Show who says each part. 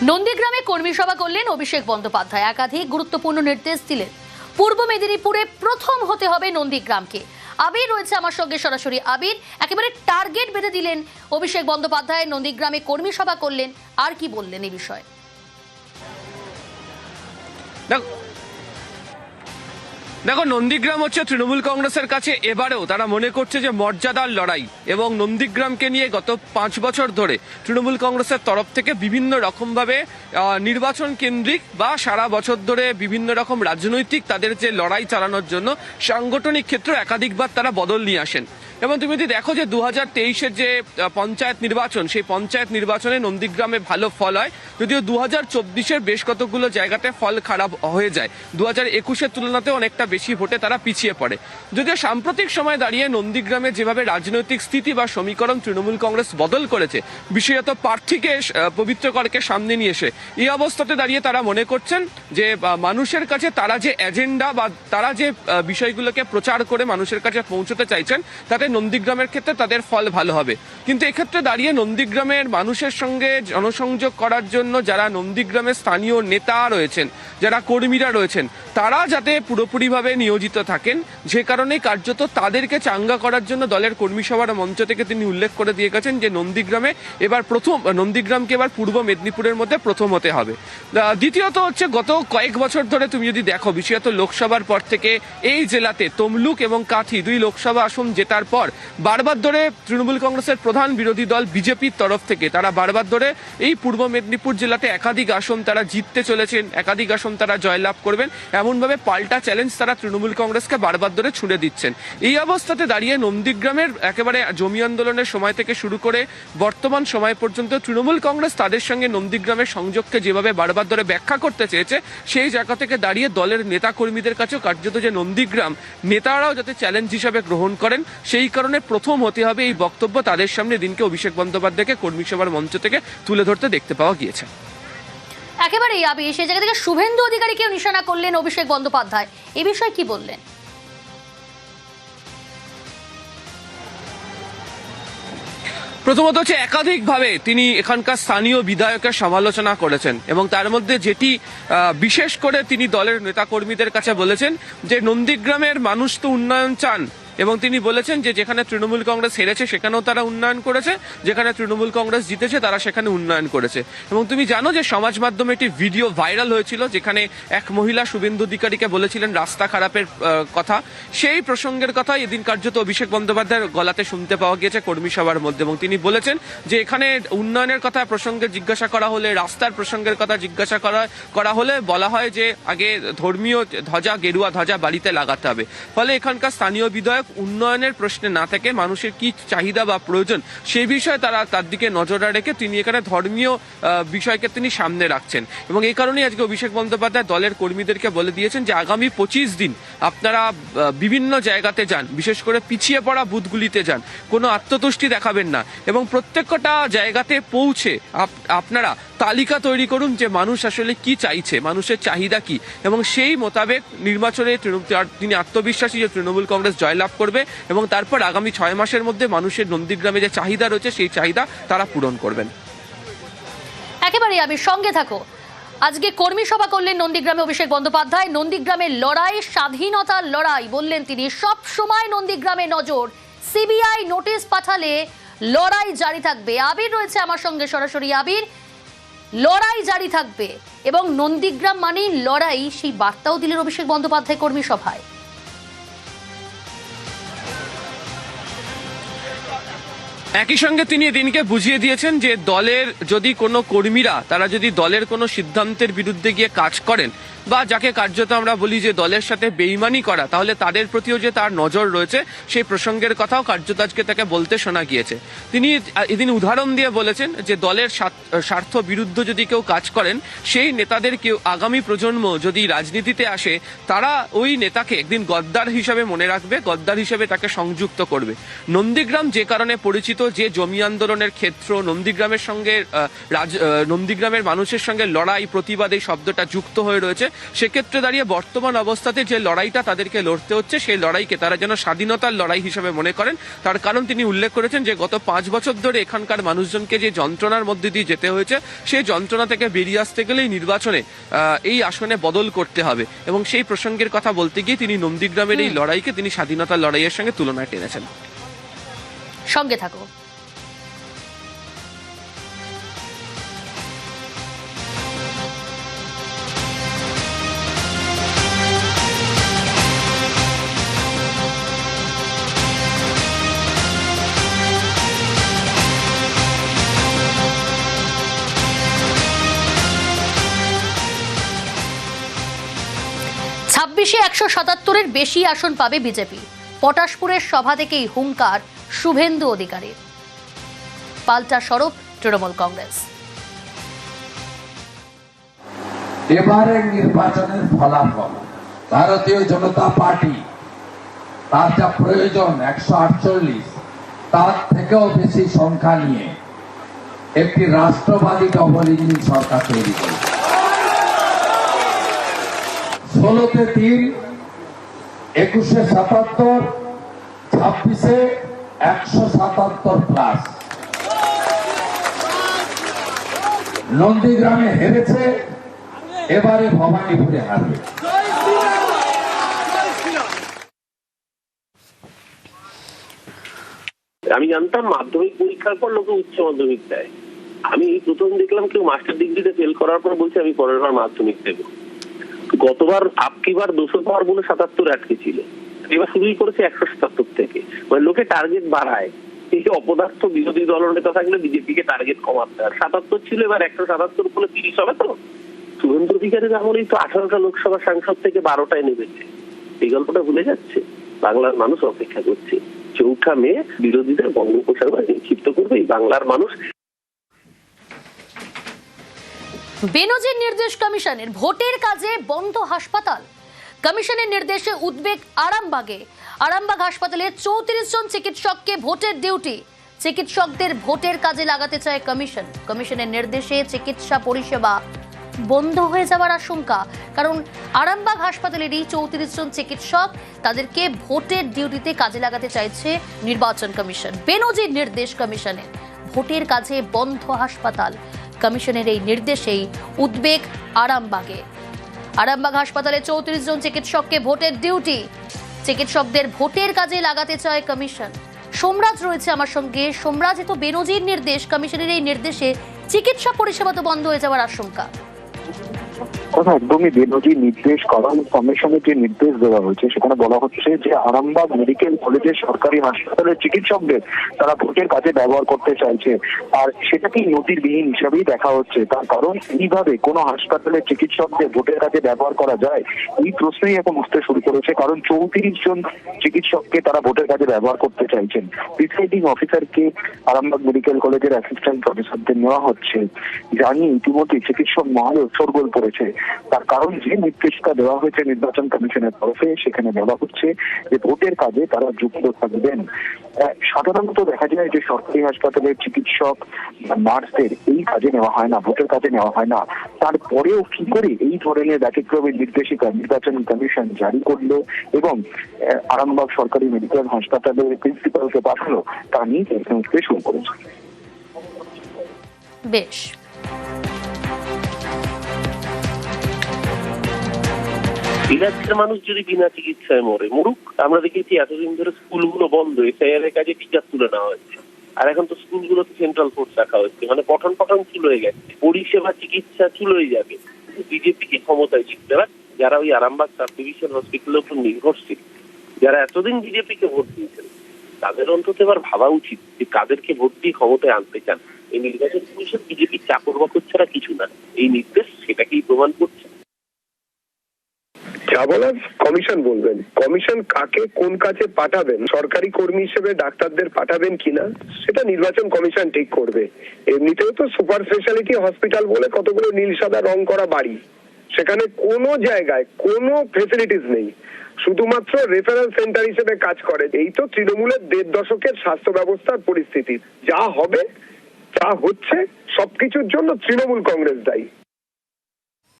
Speaker 1: নন্দীগ্রামে কর্মী সভা করলেন অভিষেক বন্দ্যোপাধ্যায়। একাধিক গুরুত্বপূর্ণ নির্দেশ দিলেন। পূর্ব মেদিনীপুরে প্রথম হতে হবে নন্দীগ্রামকে। আবির রয়েছে আমার সঙ্গে সরাসরি। আবির, একেবারে টার্গেট বেঁধে দিলেন অভিষেক বন্দ্যোপাধ্যায়, নন্দীগ্রামে কর্মী সভা করলেন, আর কি বললেন এই বিষয়ে?
Speaker 2: দেখো, নন্দীগ্রাম হচ্ছে তৃণমূল কংগ্রেসের কাছে এবারেও তারা মনে করছে যে মর্যাদার লড়াই, এবং নন্দীগ্রামকে নিয়ে গত 5 বছর ধরে তৃণমূল কংগ্রেসের তরফ থেকে বিভিন্ন রকমভাবে নির্বাচন কেন্দ্রিক বা সারা বছর ধরে বিভিন্ন রকম রাজনৈতিক তাদের যে লড়াই চালানোর জন্য সাংগঠনিক ক্ষেত্রে একাধিকবার তারা বদল নিয়ে আসেন। এবং তুমি যদি দেখো যে 2023-এর যে পঞ্চায়েত নির্বাচন, সেই পঞ্চায়েত নির্বাচনে নন্দীগ্রামে ভালো ফল হয়, যদিও 2024-এর বেশ কতগুলো জায়গাতে ফল খারাপ হয়ে যায়। 2021-এর তুলনাতেও অনেকটা বেশি ভোটে তারা পিছিয়ে পড়ে। যদিও সাম্প্রতিক সময় দাঁড়িয়ে নন্দীগ্রামে যেভাবে রাজনৈতিক স্থিতি বা সমীকরণ তৃণমূল কংগ্রেস বদল করেছে, বিশেষত প্রার্থীকে পবিত্রকরকে সামনে নিয়ে এসে, এই অবস্থাতে দাঁড়িয়ে তারা মনে করছেন যে মানুষের কাছে তারা যে এজেন্ডা বা তারা যে বিষয়গুলোকে প্রচার করে মানুষের কাছে পৌঁছতে চাইছেন, তাতে নন্দীগ্রামের ক্ষেত্রে তাদের ফল ভালো হবে। কিন্তু এক্ষেত্রে দাঁড়িয়ে নন্দীগ্রামের মানুষের সঙ্গে জনসংযোগ করার জন্য যারা নন্দীগ্রামের স্থানীয় নেতা রয়েছেন, যারা কর্মীরা রয়েছেন, তারা যাতে পুরোপুরিভাবে নিয়োজিত থাকেন, যে কারণে কার্যত তাদেরকে চাঙ্গা করার জন্য দলের কর্মী সভার মঞ্চ থেকে তিনি উল্লেখ করে দিয়ে গেছেন যে নন্দীগ্রামকে এবার পূর্ব মেদিনীপুরের মধ্যে প্রথম হতে হবে। দ্বিতীয়ত হচ্ছে, গত কয়েক বছর ধরে তুমি যদি দেখো, বিশেষত লোকসভার পর থেকে এই জেলাতে তমলুক এবং কাঁথি 2 লোকসভা আসন জেতার পর বারবার ধরে তৃণমূল কংগ্রেসের প্রধান বিরোধী দল বিজেপির তরফ থেকে তারা বারবার ধরে এই পূর্ব মেদিনীপুর জেলাতে একাধিক আসন তারা জিততে চলেছেন, একাধিক আসন তারা জয়লাভ করবেন, এমনভাবে পাল্টা চ্যালেঞ্জ তারা তৃণমূল কংগ্রেসকে বারবার ধরে ছুড়ে দিচ্ছেন। এই অবস্থাতে দাঁড়িয়ে নন্দীগ্রামের একেবারে জমি আন্দোলনের সময় থেকে শুরু করে বর্তমান সময় পর্যন্ত তৃণমূল কংগ্রেস তাদের সঙ্গে নন্দীগ্রামের সংযোগকে যেভাবে বারবার ধরে ব্যাখ্যা করতে চেয়েছে, সেই জায়গা থেকে দাঁড়িয়ে দলের নেতা কর্মীদের কাছেও কার্যত যে নন্দীগ্রাম নেতারাও যাতে চ্যালেঞ্জ হিসাবে গ্রহণ করেন, সেই কারণে প্রথম হতে হবে এই বক্তব্য তাদের সামনে দিনকে অভিষেক বন্দ্যোপাধ্যায়কে কর্মী সভার মঞ্চ থেকে তুলে ধরতে দেখতে পাওয়া গিয়েছে।
Speaker 1: একেবারেই আবি, সেই জায়গা থেকে শুভেন্দু অধিকারীকেও নিশানা করলেন অভিষেক বন্দ্যোপাধ্যায়। এই বিষয়ে কি বললেন?
Speaker 2: প্রথমত হচ্ছে, একাধিকভাবে তিনি এখানকার স্থানীয় বিধায়কের সমালোচনা করেছেন, এবং তার মধ্যে যেটি বিশেষ করে তিনি দলের নেতাকর্মীদের কাছে বলেছেন যে নন্দীগ্রামের মানুষ তো উন্নয়ন চান, এবং তিনি বলেছেন যে যেখানে তৃণমূল কংগ্রেস হেরেছে সেখানেও তারা উন্নয়ন করেছে, যেখানে তৃণমূল কংগ্রেস জিতেছে তারা সেখানে উন্নয়ন করেছে। এবং তুমি জানো যে সমাজ মাধ্যমে একটি ভিডিও ভাইরাল হয়েছিল, যেখানে এক মহিলা শুভেন্দু অধিকারীকে বলেছিলেন রাস্তা খারাপের কথা। সেই প্রসঙ্গের কথা এদিন কার্যত অভিষেক বন্দ্যোপাধ্যায়ের গলাতে শুনতে পাওয়া গিয়েছে কর্মী সভার মধ্যে, এবং তিনি বলেছেন যে এখানে উন্নয়নের কথা প্রসঙ্গে জিজ্ঞাসা করা হলে, রাস্তার প্রসঙ্গের কথা জিজ্ঞাসা করা হলে বলা হয় যে আগে ধর্মীয় ধ্বজা, গেরুয়া ধ্বজা বাড়িতে লাগাতে হবে। ফলে এখানকার স্থানীয় বিধায়ক উন্নয়নের প্রশ্নে না থেকে মানুষের কি চাহিদা বা প্রয়োজন সেই বিষয়ে তার দিকে নজর রেখে তিনি এখানে ধর্মীয় বিষয়কে তিনি সামনে রাখছেন। এবং এই কারণেই আজকে অভিষেক বন্দ্যোপাধ্যায় দলের কর্মীদেরকে বলে দিয়েছেন যে আগামী 25 দিন আপনারা বিভিন্ন জায়গাতে যান, বিশেষ করে পিছিয়ে পড়া বুথগুলিতে যান, কোনো আত্মতুষ্টি দেখাবেন না, এবং প্রত্যেকটা জায়গাতে পৌঁছে আপনারা তালিকা তৈরি করুন যে মানুষ আসলে কি চাইছে, মানুষের চাহিদা কি, এবং সেই মোতাবেক নির্বাচনে তিনি আত্মবিশ্বাসী যে তৃণমূল কংগ্রেস জয়লাভ করবে, এবং তারপর আগামী 6 মাসের মধ্যে মানুষের নন্দীগ্রামে যে চাহিদা রয়েছে সেই চাহিদা তারা পূরণ করবেন।
Speaker 1: একেবারে আমি সঙ্গে থাকো। আজকে কর্মী সভা করলেন নন্দীগ্রামে অভিষেক বন্দ্যোপাধ্যায়। নন্দীগ্রামের লড়াই স্বাধীনতার লড়াই বললেন তিনি। সব সময় নন্দীগ্রামে নজর, সিবিআই নোটিশ পাঠালে লড়াই জারি থাকবে। আবির রয়েছে আমার সঙ্গে সরাসরি। আবির, লড়াই জারি থাকবে এবং নন্দীগ্রাম মানেই লড়াই, সেই বার্তাও দিলেন অভিষেক বন্দ্যোপাধ্যায় কর্মী সভায়।
Speaker 2: একই সঙ্গে তিনি এদিনকে বুঝিয়ে দিয়েছেন যে দলের যদি কোনো কর্মীরা তারা যদি দলের কোনো সিদ্ধান্তের বিরুদ্ধে গিয়ে কাজ করেন, বা যাকে কার্যত আমরা বলি যে দলের সাথে বেইমানি করা, তাহলে তাদের প্রতিও যে তার নজর রয়েছে সেই প্রসঙ্গের কথাও কার্যত আজকে তাকে বলতে শোনা গিয়েছে। তিনি এদিন উদাহরণ দিয়ে বলেছেন যে দলের স্বার্থ বিরুদ্ধ যদি কেউ কাজ করেন, সেই নেতাদের কেউ আগামী প্রজন্ম যদি রাজনীতিতে আসে, তারা ওই নেতাকে একদিন গদ্দার হিসাবে মনে রাখবে, গদ্দার হিসাবে তাকে সংযুক্ত করবে। নন্দীগ্রাম যে কারণে পরিচিত, যে জমি আন্দোলনের ক্ষেত্র, নন্দীগ্রামের সঙ্গে নন্দীগ্রামের মানুষের সঙ্গে লড়াই, প্রতিবাদ এই শব্দটা যুক্ত হয়ে রয়েছে, সেক্ষেত্রে দাঁড়িয়ে বর্তমান অবস্থাতে যে লড়াইটা তাদেরকে লড়তে হচ্ছে সেই লড়াইকে তারা যেন স্বাধীনতার লড়াই হিসেবে মনে করেন। তার কারণ তিনি উল্লেখ করেছেন যে গত 5 বছর ধরে এখানকার মানুষজনকে যে যন্ত্রণার মধ্যে দিয়ে যেতে হয়েছে সেই যন্ত্রণা থেকে বেরিয়ে আসতে গেলেই নির্বাচনে এই আসনে বদল করতে হবে এবং সেই প্রসঙ্গের কথা বলতে গিয়ে তিনি নন্দীগ্রামের এই লড়াইকে তিনি স্বাধীনতার লড়াইয়ের সঙ্গে তুলনায় টেনেছেন।
Speaker 1: সঙ্গে থাকো। ছাব্বিশে 177-এর বেশি আসন পাবে বিজেপি। পটাশপুরের সভা থেকেই হুঙ্কার শুভেন্দু অধিকারীর। পাল্টা স্বরূপ তৃণমূল কংগ্রেস।
Speaker 3: এবারের নির্বাচনের ফলাফল ভারতীয় জনতা পার্টি তার যা প্রয়োজন 148 তার থেকেও বেশি সংখ্যা নিয়ে একটি রাষ্ট্রবাদী ডবল ইঞ্জিন সরকার তৈরি করেছে। 16-তে 3, 21-এ 77, 26-এ 177 প্লাস। নন্দীগ্রামে হেরেছে, এবারে ভবানীপুরে হারবে।
Speaker 4: আমি জানতাম মাধ্যমিক পরীক্ষার পর লোকে উচ্চ মাধ্যমিক দেয়। আমি প্রথম দেখলাম কেউ মাস্টার ডিগ্রিতে ফেল করার পর বলছে আমি পরের বার মাধ্যমিক দেবো। গতবার আপকিবার 200 পাওয়ার বলে 77 আটকে ছিল, এবার শুরুই করেছে 177 থেকে। মানে লোকে টার্গেট বাড়ায়। এই যে অপদার্থ বিরোধী দলনেতা থাকলে বিজেপিকে টার্গেট কমাতে হয়। 77 ছিল, এবার 177 বলে 30 হবে। তো শুভেন্দু অধিকারীর আমলেই তো 18টা লোকসভা সাংসদ থেকে 12টায় নেমেছে। এই গল্পটা ভুলে যাচ্ছে। বাংলার মানুষ অপেক্ষা করছে 4 মে বিরোধীদের বঙ্গোপসাগরে নিক্ষিপ্ত করবে এই বাংলার মানুষ।
Speaker 1: বেনজির নির্দেশ কমিশনের ভোটের কাজে বন্ধ হাসপাতাল। কমিশনের নির্দেশে উদ্বেগ আরামবাগে। আরামবাগ হাসপাতালে 34 জন চিকিৎসককে ভোটের ডিউটি। চিকিৎসকদের ভোটের কাজে লাগাতে চায় কমিশন। কমিশনের নির্দেশে চিকিৎসা পরিষেবা বন্ধ হয়ে যাওয়ার আশঙ্কা। কারণ আরামবাগ হাসপাতালেরই 34 জন চিকিৎসক, তাদেরকে ভোটের ডিউটিতে কাজে লাগাতে চাইছে নির্বাচন কমিশন। বেনজির নির্দেশ কমিশনের ভোটের কাজে বন্ধ হাসপাতাল। কমিশনের এই নির্দেশেই উদ্বেগ আরামবাগে। আরামবাগ হাসপাতালে 34 জন চিকিৎসককে ভোটের ডিউটি। চিকিৎসকদের ভোটের কাজে লাগাতে চায় কমিশন। সোমরাজ রয়েছে আমার সঙ্গে। সোমরাজ, তো বেনজির নির্দেশ কমিশনের এই নির্দেশে চিকিৎসা পরিষেবা তো বন্ধ হয়ে যাওয়ার আশঙ্কা।
Speaker 5: একদমই বেনজির নির্দেশ কারণ কমিশনের যে নির্দেশ দেওয়া হয়েছে সেখানে বলা হচ্ছে যে আরামবাগ মেডিকেল কলেজের সরকারি হাসপাতালের চিকিৎসকদের তারা ভোটের কাজে ব্যবহার করতে চাইছে, আর সেটাকেই নজিরবিহীন হিসাবেই দেখা হচ্ছে। তার কারণ এইভাবে কোনো হাসপাতালের চিকিৎসকদের ভোটের কাজে ব্যবহার করা যায়, এই প্রশ্নই এখন উঠতে শুরু করেছে। কারণ 34 জন চিকিৎসককে তারা ভোটের কাজে ব্যবহার করতে চাইছেন। প্রিসাইডিং অফিসারকে আরামবাগ মেডিকেল কলেজের অ্যাসিস্ট্যান্ট প্রফেসরদের নেওয়া হচ্ছে, জানিয়ে ইতিমধ্যে চিকিৎসক মহলে শোরগোল পড়েছে। তার কারণ যে নির্দেশটা দেওয়া হয়েছে নির্বাচন কমিশনের তরফে, সেখানে বলা হচ্ছে যে ভোটের কাজে তারা যুক্ত থাকবেন। সাধারণত দেখা যায় যে সরকারি হাসপাতালের চিকিৎসক নার্সদের এই কাজে নেওয়া হয় না, ভোটের কাজে নেওয়া হয় না। তারপরেও কি করে এই ধরনের ব্যতিক্রমী নির্দেশিকা নির্বাচন কমিশন জারি করলো এবং আরামবাগ সরকারি মেডিকেল হাসপাতালের প্রিন্সিপালকে পাঠালো, তা নিয়ে প্রশ্ন উঠতে শুরু করেছে।
Speaker 1: বেশ,
Speaker 4: রাজ্যের মানুষ যদি বিনা চিকিৎসায় মরুক। আমরা দেখেছি এতদিন ধরে স্কুলগুলো বন্ধ, এসআইআর এর কাজে টিচার তুলে নেওয়া হয়েছে, আর এখন তো স্কুলগুলোতে সেন্ট্রাল ফোর্স রাখা হচ্ছে। মানে পঠন চুলো হয়ে গেছে, পরিষেবা চিকিৎসা চুলো হয়ে যাবে। বিজেপিকে ক্ষমতায় জিততে হবে যারা ওই আরামবাগ সাব ডিভিশন হসপিটালের উপর নির্ভরশীল, যারা এতদিন বিজেপিকে ভোট দিয়েছেন, তাদের অন্তত এবার ভাবা উচিত যে কাদেরকে ভোট দিয়ে ক্ষমতায় আনতে চান। এই নির্বাচন কমিশন বিজেপির চাকর বাকর ছাড়া কিছু না। এই নির্দেশ সেটাকেই প্রমাণ করছে।
Speaker 6: যা বলার কমিশন বলবেন। কমিশন কাকে কোন কাজে পাঠাবেন, সরকারি কর্মী হিসেবে ডাক্তারদের পাঠাবেন কিনা, সেটা নির্বাচন কমিশন ঠিক করবে। এমনিতেও তো সুপার স্পেশালিটি হসপিটাল বলে কতগুলো নীল সাদা রং করা বাড়ি, সেখানে কোনো জায়গায় কোনো ফেসিলিটিস নেই, শুধুমাত্র রেফারেন্স সেন্টার হিসেবে কাজ করে। এই তো তৃণমূলের 1.5 দশকের স্বাস্থ্য ব্যবস্থার পরিস্থিতি। যা হবে, যা হচ্ছে, সবকিছুর জন্য তৃণমূল কংগ্রেস দায়ী।